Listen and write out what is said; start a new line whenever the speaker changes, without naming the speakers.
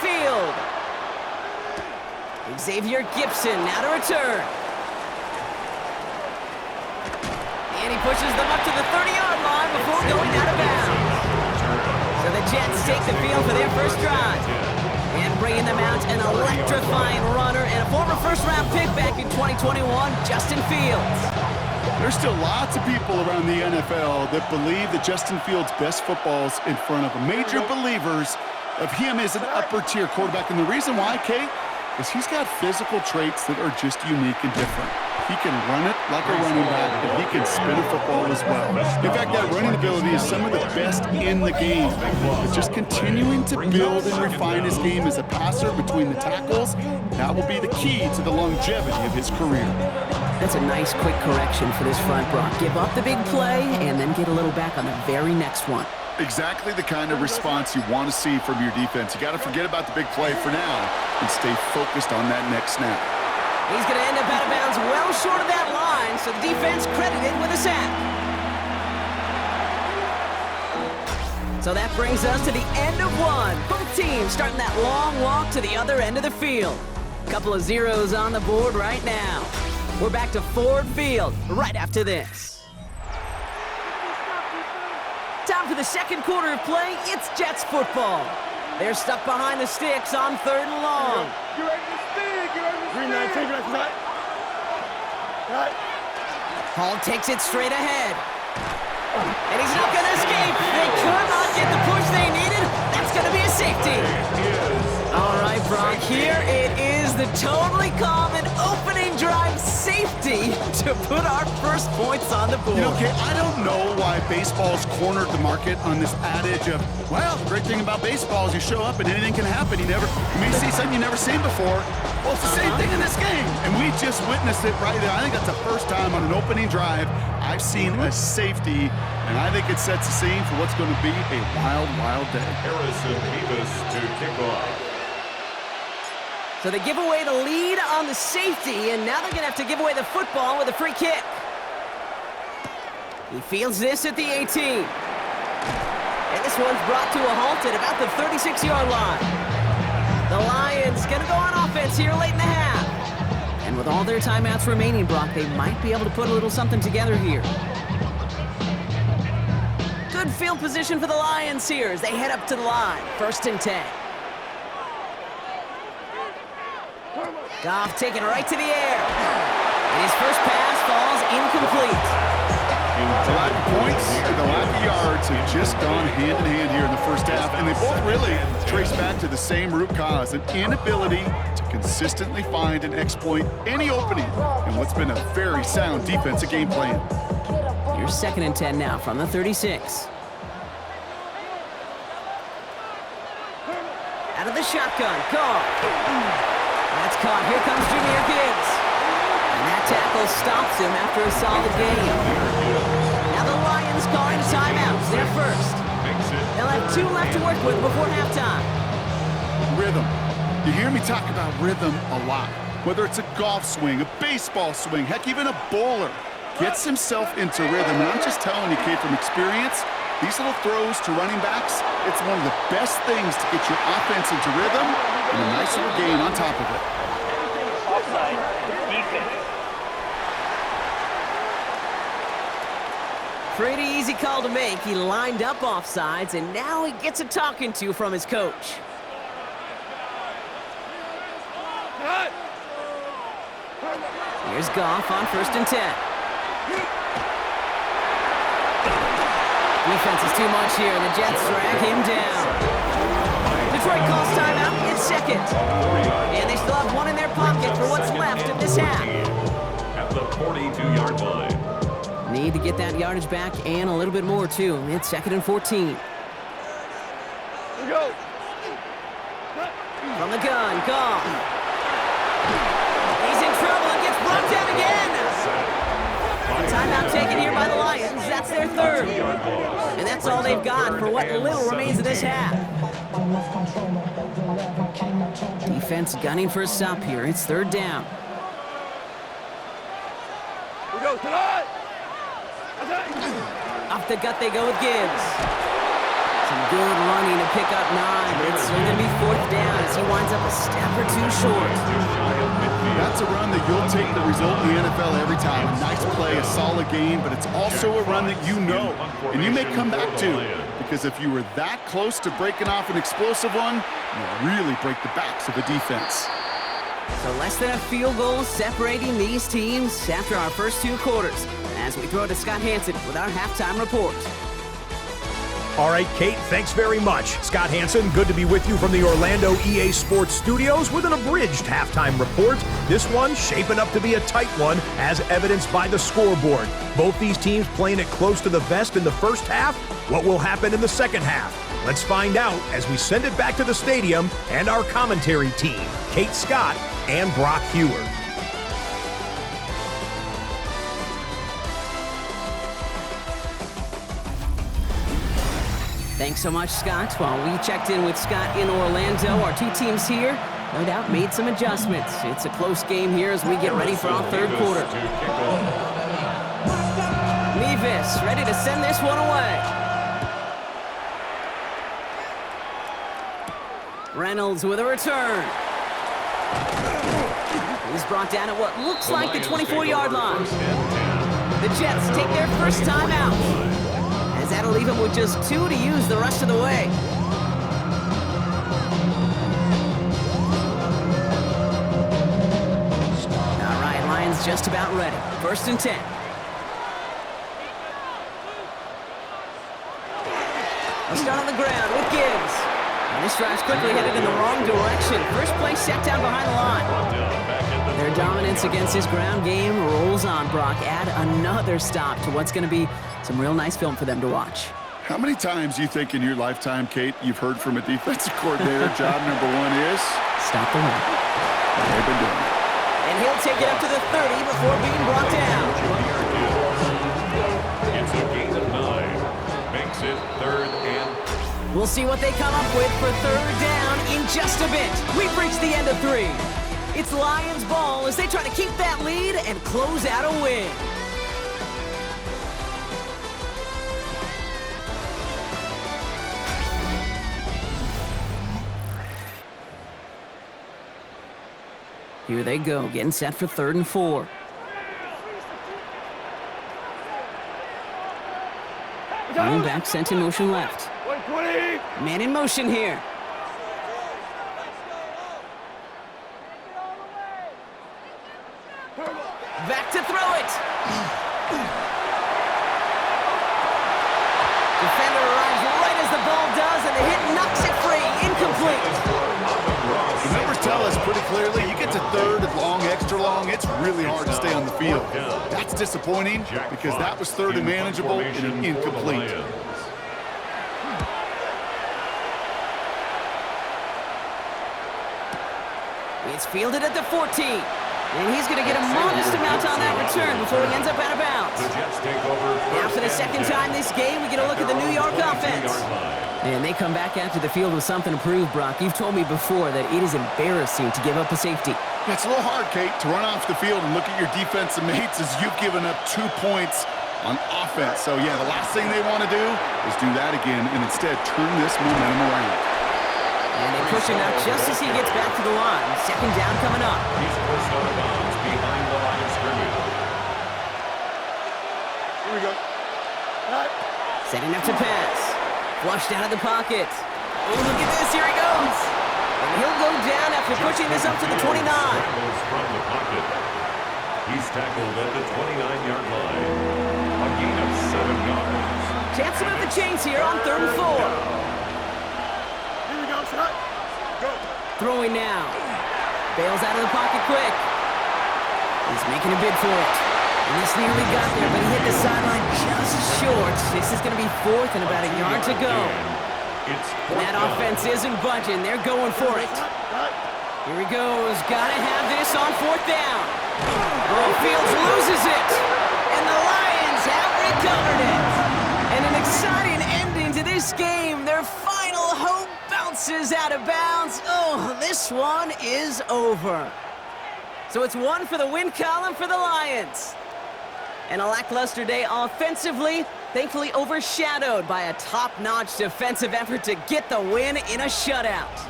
field. Xavier Gibson now to return. And he pushes them up to the 30-yard line before going out of bounds. So the Jets take the field for their first drive. And bringing them out, an electrifying runner and a former first-round pick back in 2021, Justin Fields.
There's still lots of people around the NFL that believe that Justin Fields' best football is in front of them. Major believers of him as an upper-tier quarterback. And the reason why, Kate, is he's got physical traits that are just unique and different. He can run it like a running back, and he can spin a football as well. In fact, that running ability is some of the best in the game. But just continuing to build and refine his game as a passer between the tackles, that will be the key to the longevity of his career.
That's a nice quick correction for this front, Brock. Give up the big play and then get a little back on the very next one.
Exactly the kind of response you want to see from your defense. You got to forget about the big play for now and stay focused on that next snap.
He's going to end up out of bounds well short of that line, so the defense credited with a sack. So that brings us to the end of one. Both teams starting that long walk to the other end of the field. Couple of zeros on the board right now. We're back to Ford Field right after this. Time for the second quarter of play. It's Jets football. They're stuck behind the sticks on 3rd and long. Hall takes it straight ahead. And he's not going to escape. They could not get the push they needed. That's going to be a safety. All right, Brock, here it is, the totally common opening drive safety to put our first points on the board.
You know, Kate, I don't know why baseball's cornered the market on this adage of, well, the great thing about baseball is you show up and anything can happen. You may see something you've never seen before. Well, it's the same thing in this game. And we just witnessed it right there. I think that's the first time on an opening drive I've seen a safety, and I think it sets the scene for what's going to be a wild, wild day.
Harrison Davis to kick off.
So they give away the lead on the safety, and now they're going to have to give away the football with a free kick. He fields this at the 18. And this one's brought to a halt at about the 36-yard line. The Lions going to go on offense here late in the half. And with all their timeouts remaining, Brock, they might be able to put a little something together here. Good field position for the Lions here as they head up to the line. 1st and 10. Goff taking it right to the air. And his first pass falls incomplete.
The lack of points and the lack of yards have just gone hand in hand here in the first half, and they both really trace back to the same root cause, an inability to consistently find and exploit any opening in what's been a very sound defensive game plan.
Here's 2nd and 10 now from the 36. Out of the shotgun, Goff. That's caught. Here comes Jahmyr Gibbs. And that tackle stops him after a solid game. Now the Lions calling timeouts. They're first. They'll have 2 left to work with before halftime.
Rhythm. You hear me talk about rhythm a lot. Whether it's a golf swing, a baseball swing, heck, even a bowler gets himself into rhythm. And I'm just telling you, Kate, from experience, these little throws to running backs, it's one of the best things to get your offense into rhythm and a nice little gain on top of it.
Offside, defense.
Pretty easy call to make. He lined up offsides, and now he gets a talking to from his coach. Here's Goff on 1st and 10. Defense is too much here. The Jets drag him down. Detroit calls timeout. It's 2nd. And they still have 1 in their pocket for what's left of this half.
At the 42-yard line.
Need to get that yardage back and a little bit more, too. It's 2nd and 14.
Go.
From the gun, Goff. He's in trouble and gets brought down again. Timeout taken here by the Lions. That's their 3rd. And that's all they've got for what little remains of this half. Defense gunning for a stop here. It's 3rd down.
We go tonight.
Off the gut they go with Gibbs. Some good running to pick up 9, but it's still going to be 4th down. It's he winds up a step or two short.
That's a run that you'll take the result in the NFL every time. A nice play, a solid game, but it's also a run that you know, and you may come back to, because if you were that close to breaking off an explosive one, you really break the backs of the defense.
So less than a field goal separating these teams after our first two quarters, as we throw to Scott Hansen with our halftime report.
All right, Kate, thanks very much. Scott Hansen, good to be with you from the Orlando EA Sports Studios with an abridged halftime report. This one shaping up to be a tight one, as evidenced by the scoreboard. Both these teams playing it close to the vest in the first half. What will happen in the second half? Let's find out as we send it back to the stadium and our commentary team, Kate Scott and Brock Hewer.
Thanks so much, Scott. While we checked in with Scott in Orlando, our two teams here, no doubt, made some adjustments. It's a close game here as we get ready for our third quarter. Mevis ready to send this one away. Reynolds with a return. He's brought down at what looks like the 24-yard line. The Jets take their first time out. That'll leave him with just 2 to use the rest of the way. All right, Lions just about ready. 1st and 10. We'll start on the ground with Gibbs. And this drive's quickly headed in the wrong direction. First play set down behind the line. Their dominance against his ground game rolls on, Brock. Add another stop to what's going to be some real nice film for them to watch.
How many times do you think in your lifetime, Kate, you've heard from a defensive coordinator, job number 1 is?
Stop the run.
They've been doing it.
And he'll take it up to the 30 before being brought down.
It's a gain of 9. Makes it 3rd and...
We'll see what they come up with for 3rd down in just a bit. We've reached the end of 3. It's Lions ball as they try to keep that lead and close out a win. Here they go, getting set for 3rd and 4. Running back sent in motion left. Man in motion here. Back to throw it. Defender arrives right as the ball does, and the hit knocks it free. Incomplete.
The numbers tell us pretty clearly, you get to 3rd and long, extra long, it's really hard to stay on the field. That's disappointing because that was 3rd and manageable and an incomplete.
It's fielded at the 14. And he's going to get a modest amount on that return before he ends up out of bounds. Now for the second time this game, we get a look at the New York offense. And they come back out to the field with something to prove, Brock. You've told me before that it is embarrassing to give up a safety.
Yeah, it's a little hard, Kate, to run off the field and look at your defensive mates as you've given up 2 points on offense. So, yeah, the last thing they want to do is do that again and instead turn this momentum around.
And they push him out just as he gets back to the line. 2nd down coming up.
He's pushed out of bounds behind the line of scrimmage.
Here we go.
Setting up to pass. Flushed out of the pocket. Oh, look at this. Here he goes. And he'll go down after pushing this up to the 29.
From the pocket. He's tackled at the 29-yard line. A gain of 7 yards.
Chance to move the chains here on 3rd and 4. Throwing now. Bails out of the pocket quick. He's making a bid for it. And this nearly got there, but he hit the sideline just short. This is going to be 4th and about a yard to go. And that offense isn't budging. They're going for it. Here he goes. Got to have this on 4th down. Oh, Fields loses it. And the Lions have recovered it. And an exciting ending to this game. Their final hope bounces out of bounds. Oh, this one is over. So it's 1 for the win column for the Lions. And a lackluster day offensively, thankfully overshadowed by a top-notch defensive effort to get the win in a shutout.